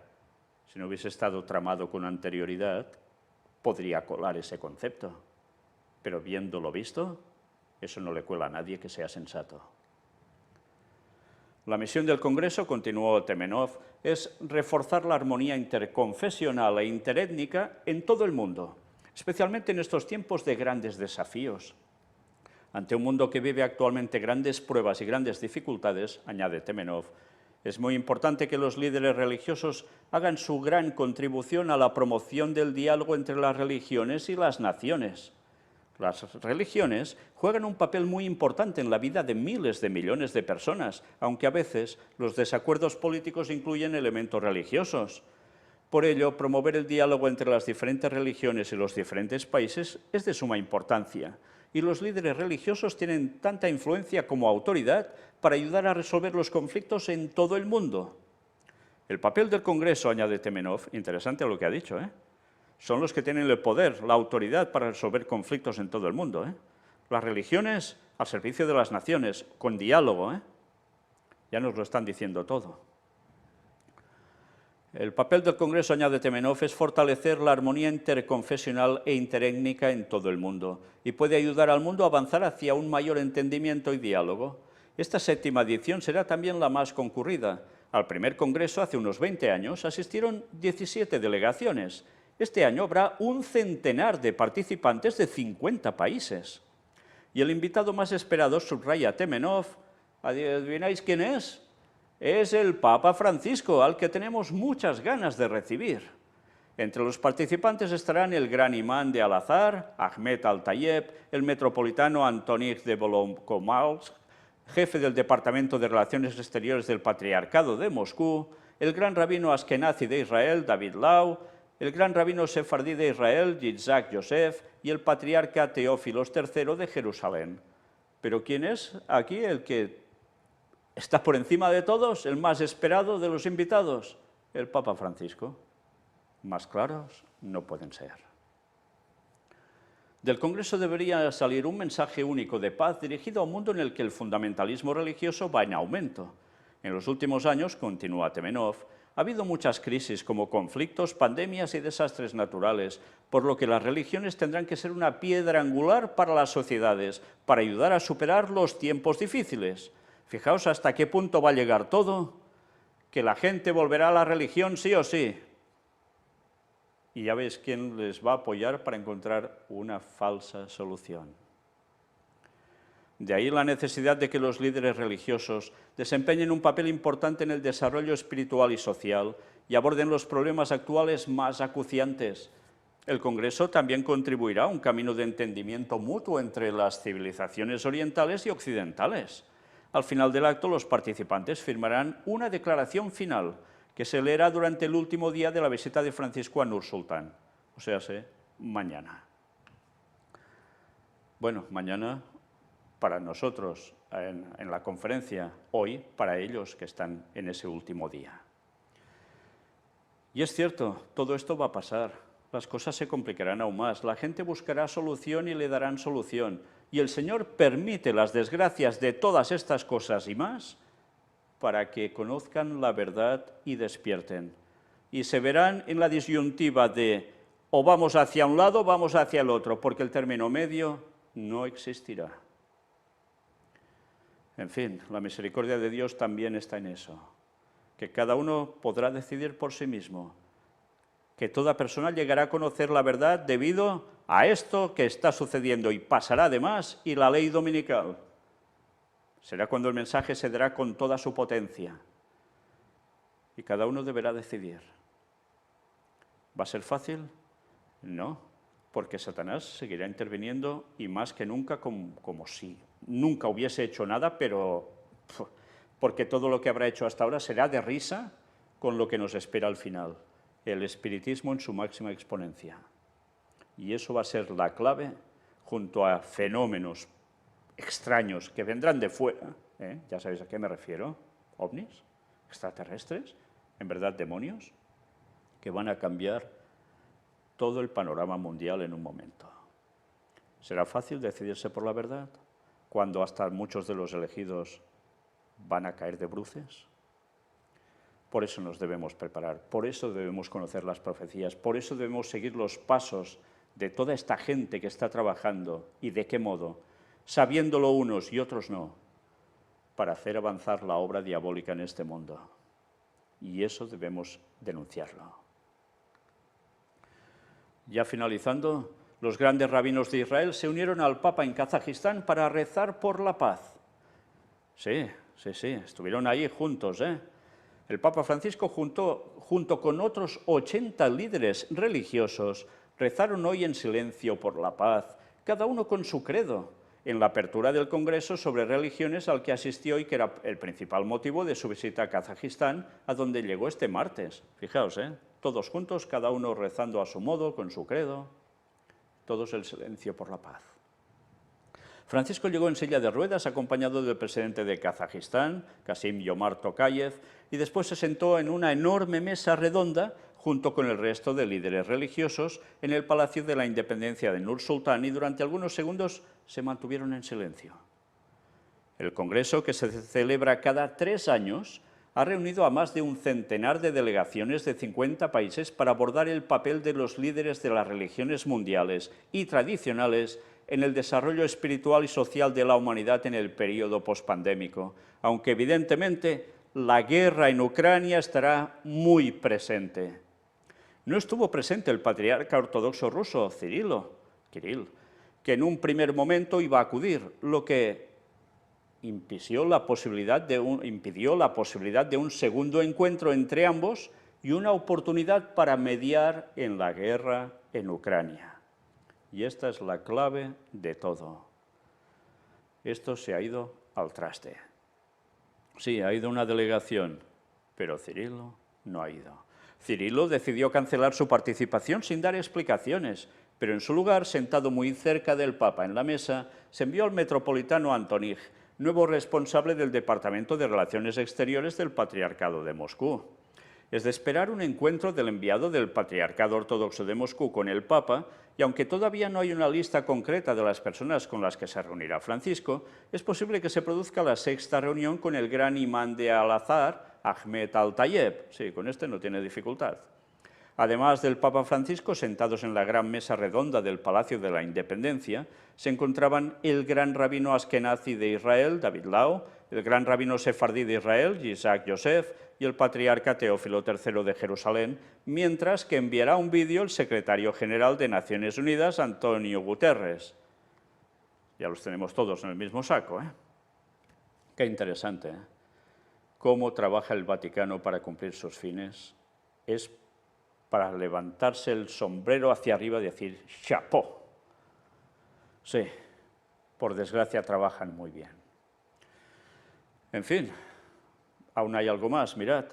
si no hubiese estado tramado con anterioridad, podría colar ese concepto. Pero viéndolo visto, eso no le cuela a nadie que sea sensato. La misión del Congreso, continuó Temenov, es reforzar la armonía interconfesional e interétnica en todo el mundo, especialmente en estos tiempos de grandes desafíos. Ante un mundo que vive actualmente grandes pruebas y grandes dificultades, añade Temenov, es muy importante que los líderes religiosos hagan su gran contribución a la promoción del diálogo entre las religiones y las naciones. Las religiones juegan un papel muy importante en la vida de miles de millones de personas, aunque a veces los desacuerdos políticos incluyen elementos religiosos. Por ello, promover el diálogo entre las diferentes religiones y los diferentes países es de suma importancia, y los líderes religiosos tienen tanta influencia como autoridad para ayudar a resolver los conflictos en todo el mundo. El papel del Congreso, añade Temenov, interesante lo que ha dicho, son los que tienen el poder, la autoridad para resolver conflictos en todo el mundo. Las religiones al servicio de las naciones, con diálogo, ya nos lo están diciendo todo. El papel del Congreso, añade Temenov, es fortalecer la armonía interconfesional e interétnica en todo el mundo y puede ayudar al mundo a avanzar hacia un mayor entendimiento y diálogo. Esta 7ª edición será también la más concurrida. Al primer Congreso, hace unos 20 años, asistieron 17 delegaciones. Este año habrá un centenar de participantes de 50 países. Y el invitado más esperado, subraya Temenov, ¿adivináis quién es? es el Papa Francisco, al que tenemos muchas ganas de recibir. Entre los participantes estarán el gran imán de Al-Azhar, Ahmed Al-Tayeb, el metropolitano Antonín de Volokhovsk, jefe del Departamento de Relaciones Exteriores del Patriarcado de Moscú, el gran rabino askenazi de Israel, David Lau, el gran rabino sefardí de Israel, Yitzhak Yosef, y el patriarca Teófilos III de Jerusalén. Pero ¿quién es aquí el que está por encima de todos, el más esperado de los invitados? El Papa Francisco. Más claros no pueden ser. Del Congreso debería salir un mensaje único de paz dirigido a un mundo en el que el fundamentalismo religioso va en aumento. En los últimos años, continúa Temenov, ha habido muchas crisis como conflictos, pandemias y desastres naturales, por lo que las religiones tendrán que ser una piedra angular para las sociedades, para ayudar a superar los tiempos difíciles. Fijaos hasta qué punto va a llegar todo, que la gente volverá a la religión sí o sí. Y ya veis quién les va a apoyar para encontrar una falsa solución. De ahí la necesidad de que los líderes religiosos desempeñen un papel importante en el desarrollo espiritual y social y aborden los problemas actuales más acuciantes. El Congreso también contribuirá a un camino de entendimiento mutuo entre las civilizaciones orientales y occidentales. Al final del acto, los participantes firmarán una declaración final que se leerá durante el último día de la visita de Francisco a Nur-Sultán, o sea, mañana. Bueno, mañana para nosotros en la conferencia, hoy para ellos que están en ese último día. Y es cierto, todo esto va a pasar, las cosas se complicarán aún más, la gente buscará solución y le darán solución, y el Señor permite las desgracias de todas estas cosas y más para que conozcan la verdad y despierten. Y se verán en la disyuntiva de o vamos hacia un lado o vamos hacia el otro, porque el término medio no existirá. En fin, la misericordia de Dios también está en eso, que cada uno podrá decidir por sí mismo, que toda persona llegará a conocer la verdad debido a esto que está sucediendo y pasará además y la ley dominical. Será cuando el mensaje se dará con toda su potencia y cada uno deberá decidir. ¿Va a ser fácil? No, porque Satanás seguirá interviniendo y más que nunca como si nunca hubiese hecho nada, pero porque todo lo que habrá hecho hasta ahora será de risa con lo que nos espera al final, el espiritismo en su máxima exponencia. Y eso va a ser la clave junto a fenómenos extraños que vendrán de fuera, ya sabéis a qué me refiero, ovnis, extraterrestres, en verdad demonios, que van a cambiar todo el panorama mundial en un momento. ¿Será fácil decidirse por la verdad cuando hasta muchos de los elegidos van a caer de bruces? Por eso nos debemos preparar, por eso debemos conocer las profecías, por eso debemos seguir los pasos de toda esta gente que está trabajando y de qué modo, sabiéndolo unos y otros no, para hacer avanzar la obra diabólica en este mundo. Y eso debemos denunciarlo. Ya finalizando, los grandes rabinos de Israel se unieron al Papa en Kazajistán para rezar por la paz. Sí, estuvieron ahí juntos, El Papa Francisco, junto con otros 80 líderes religiosos, rezaron hoy en silencio por la paz, cada uno con su credo, en la apertura del Congreso sobre Religiones al que asistió y que era el principal motivo de su visita a Kazajistán, a donde llegó este martes. Fijaos, todos juntos, cada uno rezando a su modo, con su credo, todos el silencio por la paz. Francisco llegó en silla de ruedas acompañado del presidente de Kazajistán, Kassym-Jomart Tokayev, y después se sentó en una enorme mesa redonda junto con el resto de líderes religiosos en el Palacio de la Independencia de Nur-Sultán y durante algunos segundos se mantuvieron en silencio. El Congreso, que se celebra cada 3 años, ha reunido a más de un centenar de delegaciones de 50 países para abordar el papel de los líderes de las religiones mundiales y tradicionales en el desarrollo espiritual y social de la humanidad en el período pospandémico, aunque evidentemente la guerra en Ucrania estará muy presente. No estuvo presente el patriarca ortodoxo ruso, Kirill, que en un primer momento iba a acudir, lo que impidió la posibilidad de un segundo encuentro entre ambos y una oportunidad para mediar en la guerra en Ucrania. Y esta es la clave de todo. Esto se ha ido al traste. Sí, ha ido una delegación, pero Cirilo no ha ido. Cirilo decidió cancelar su participación sin dar explicaciones, pero en su lugar, sentado muy cerca del Papa en la mesa, se envió al metropolitano Antonín, nuevo responsable del Departamento de Relaciones Exteriores del Patriarcado de Moscú. Es de esperar un encuentro del enviado del Patriarcado Ortodoxo de Moscú con el Papa, y aunque todavía no hay una lista concreta de las personas con las que se reunirá Francisco, es posible que se produzca la sexta reunión con el gran imán de Al-Azhar, Ahmed Al-Tayeb. Sí, con este no tiene dificultad. Además del Papa Francisco, sentados en la gran mesa redonda del Palacio de la Independencia, se encontraban el gran rabino askenazi de Israel, David Lau, el gran rabino sefardí de Israel, Yitzhak Yosef, y el patriarca Teófilo III de Jerusalén, mientras que enviará un vídeo el secretario general de Naciones Unidas, Antonio Guterres. Ya los tenemos todos en el mismo saco, ¿eh? Qué interesante, ¿eh? Cómo trabaja el Vaticano para cumplir sus fines. Es para levantarse el sombrero hacia arriba y decir ¡chapó! Sí, por desgracia trabajan muy bien. En fin, aún hay algo más, mirad.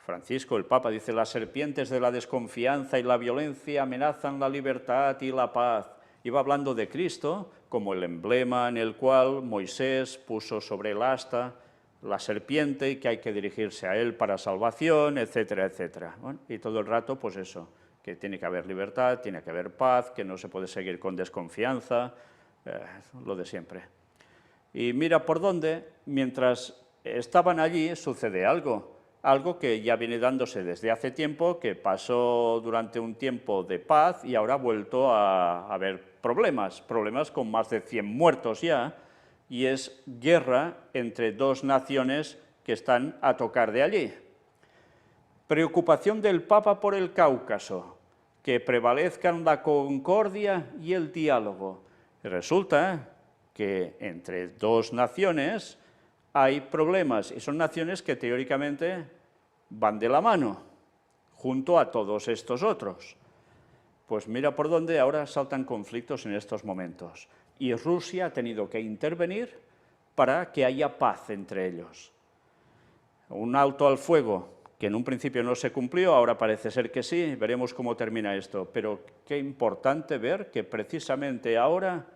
Francisco, el Papa, dice: las serpientes de la desconfianza y la violencia amenazan la libertad y la paz. Y va hablando de Cristo como el emblema en el cual Moisés puso sobre el asta la serpiente y que hay que dirigirse a él para salvación, etcétera, etcétera. Bueno, y todo el rato, pues eso, que tiene que haber libertad, tiene que haber paz, que no se puede seguir con desconfianza, lo de siempre. Y mira por dónde, mientras estaban allí, sucede algo que ya viene dándose desde hace tiempo, que pasó durante un tiempo de paz y ahora ha vuelto a haber problemas con más de 100 muertos ya, y es guerra entre dos naciones que están a tocar de allí. Preocupación del Papa por el Cáucaso, que prevalezcan la concordia y el diálogo. Y resulta que entre dos naciones hay problemas, y son naciones que teóricamente van de la mano, junto a todos estos otros. Pues mira por dónde ahora saltan conflictos en estos momentos. Y Rusia ha tenido que intervenir para que haya paz entre ellos. Un alto al fuego que en un principio no se cumplió, ahora parece ser que sí, veremos cómo termina esto. Pero qué importante ver que precisamente ahora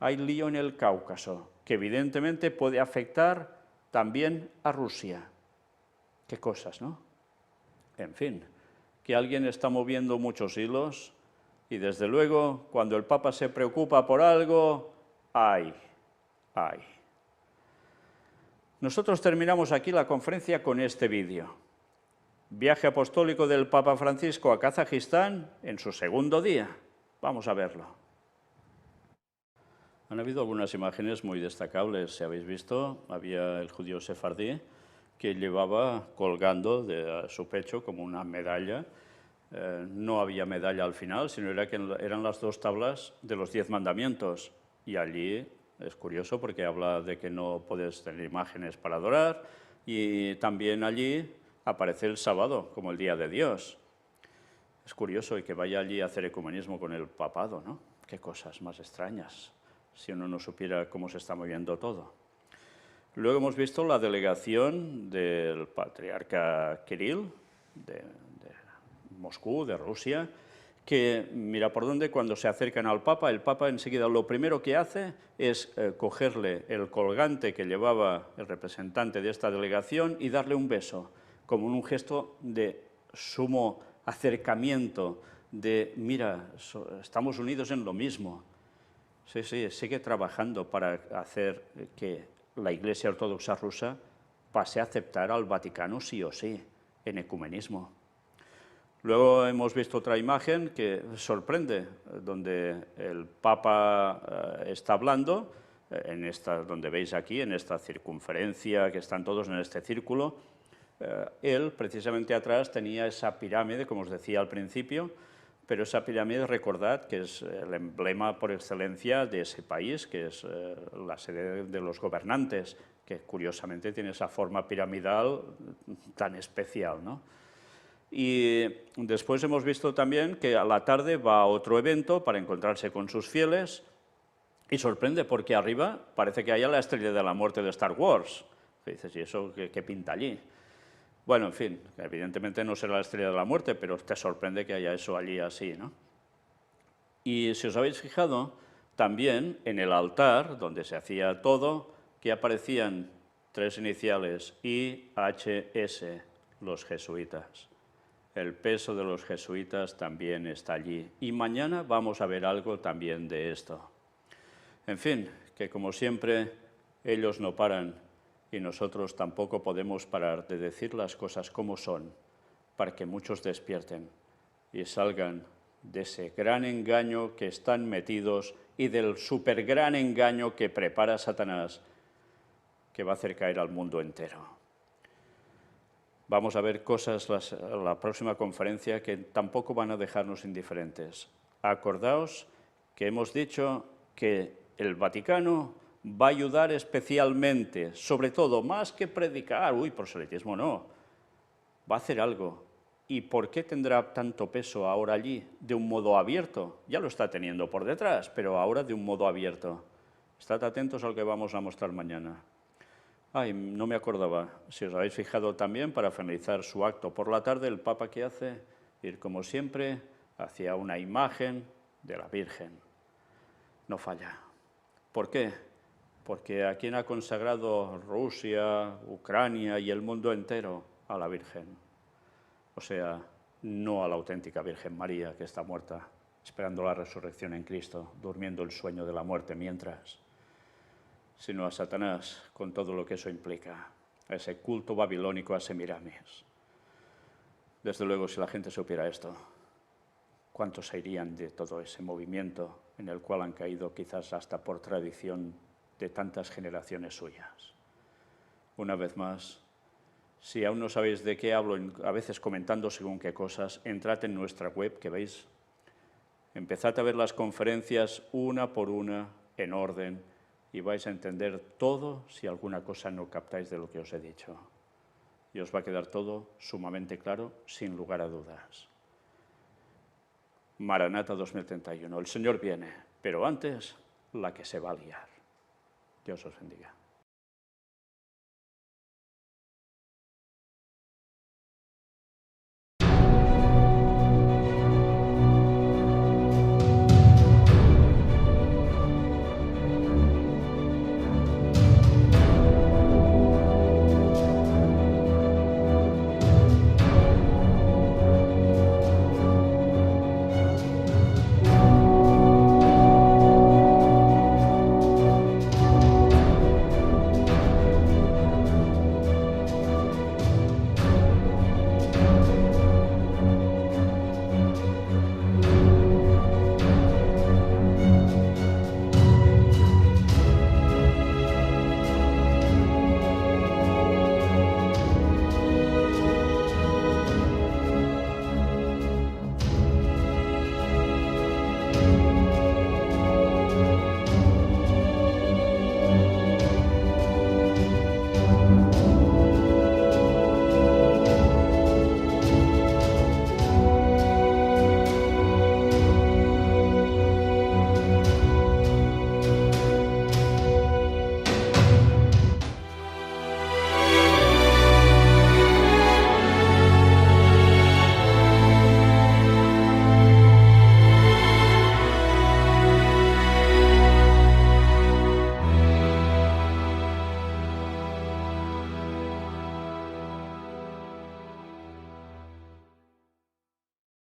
hay lío en el Cáucaso, que evidentemente puede afectar también a Rusia. Qué cosas, ¿no? En fin, que alguien está moviendo muchos hilos y desde luego cuando el Papa se preocupa por algo, ¡ay! Nosotros terminamos aquí la conferencia con este vídeo. Viaje apostólico del Papa Francisco a Kazajistán en su segundo día. Vamos a verlo. Han habido algunas imágenes muy destacables, si habéis visto, había el judío sefardí que llevaba colgando de su pecho como una medalla. No había medalla al final, sino eran las dos tablas de los 10 mandamientos. Y allí es curioso porque habla de que no puedes tener imágenes para adorar, y también allí aparece el sábado como el día de Dios. Es curioso, y que vaya allí a hacer ecumenismo con el papado, ¿no? Qué cosas más extrañas, si uno no supiera cómo se está moviendo todo. Luego hemos visto la delegación del patriarca Kirill, de Moscú, de Rusia, que mira por dónde cuando se acercan al Papa, el Papa enseguida lo primero que hace es cogerle el colgante que llevaba el representante de esta delegación y darle un beso, como un gesto de sumo acercamiento, de mira, estamos unidos en lo mismo. Sí, sigue trabajando para hacer que la Iglesia Ortodoxa rusa pase a aceptar al Vaticano sí o sí, en ecumenismo. Luego hemos visto otra imagen que sorprende, donde el Papa está hablando, donde veis aquí, en esta circunferencia, que están todos en este círculo. Él, precisamente atrás, tenía esa pirámide, como os decía al principio, pero esa pirámide, recordad que es el emblema por excelencia de ese país, que es la sede de los gobernantes, que curiosamente tiene esa forma piramidal tan especial, ¿no? Y después hemos visto también que a la tarde va a otro evento para encontrarse con sus fieles y sorprende porque arriba parece que haya la estrella de la muerte de Star Wars. Y dices, ¿y eso qué pinta allí? Bueno, en fin, evidentemente no será la estrella de la muerte, pero te sorprende que haya eso allí así, ¿no? Y si os habéis fijado, también en el altar, donde se hacía todo, que aparecían 3 iniciales, IHS, los jesuitas. El peso de los jesuitas también está allí. Y mañana vamos a ver algo también de esto. En fin, que como siempre, ellos no paran y nosotros tampoco podemos parar de decir las cosas como son, para que muchos despierten y salgan de ese gran engaño que están metidos y del supergran engaño que prepara Satanás, que va a hacer caer al mundo entero. Vamos a ver cosas la próxima conferencia que tampoco van a dejarnos indiferentes. Acordaos que hemos dicho que el Vaticano va a ayudar especialmente, sobre todo, más que predicar, proselitismo no, va a hacer algo. ¿Y por qué tendrá tanto peso ahora allí de un modo abierto? Ya lo está teniendo por detrás, pero ahora de un modo abierto. Estad atentos al que vamos a mostrar mañana. Ay, no me acordaba. Si os habéis fijado también, para finalizar su acto por la tarde, el Papa ¿qué hace? Ir, como siempre, hacia una imagen de la Virgen. No falla. ¿Por qué? Porque ¿a quién ha consagrado Rusia, Ucrania y el mundo entero? A la Virgen. O sea, no a la auténtica Virgen María, que está muerta, esperando la resurrección en Cristo, durmiendo el sueño de la muerte mientras, sino a Satanás, con todo lo que eso implica, a ese culto babilónico a Semiramis. Desde luego, si la gente supiera esto, ¿cuántos se irían de todo ese movimiento en el cual han caído quizás hasta por tradición de tantas generaciones suyas? Una vez más, si aún no sabéis de qué hablo, a veces comentando según qué cosas, entrad en nuestra web, que veis, empezad a ver las conferencias una por una, en orden, y vais a entender todo si alguna cosa no captáis de lo que os he dicho. Y os va a quedar todo sumamente claro, sin lugar a dudas. Maranata 2031. El Señor viene, pero antes la que se va a liar. Dios os bendiga.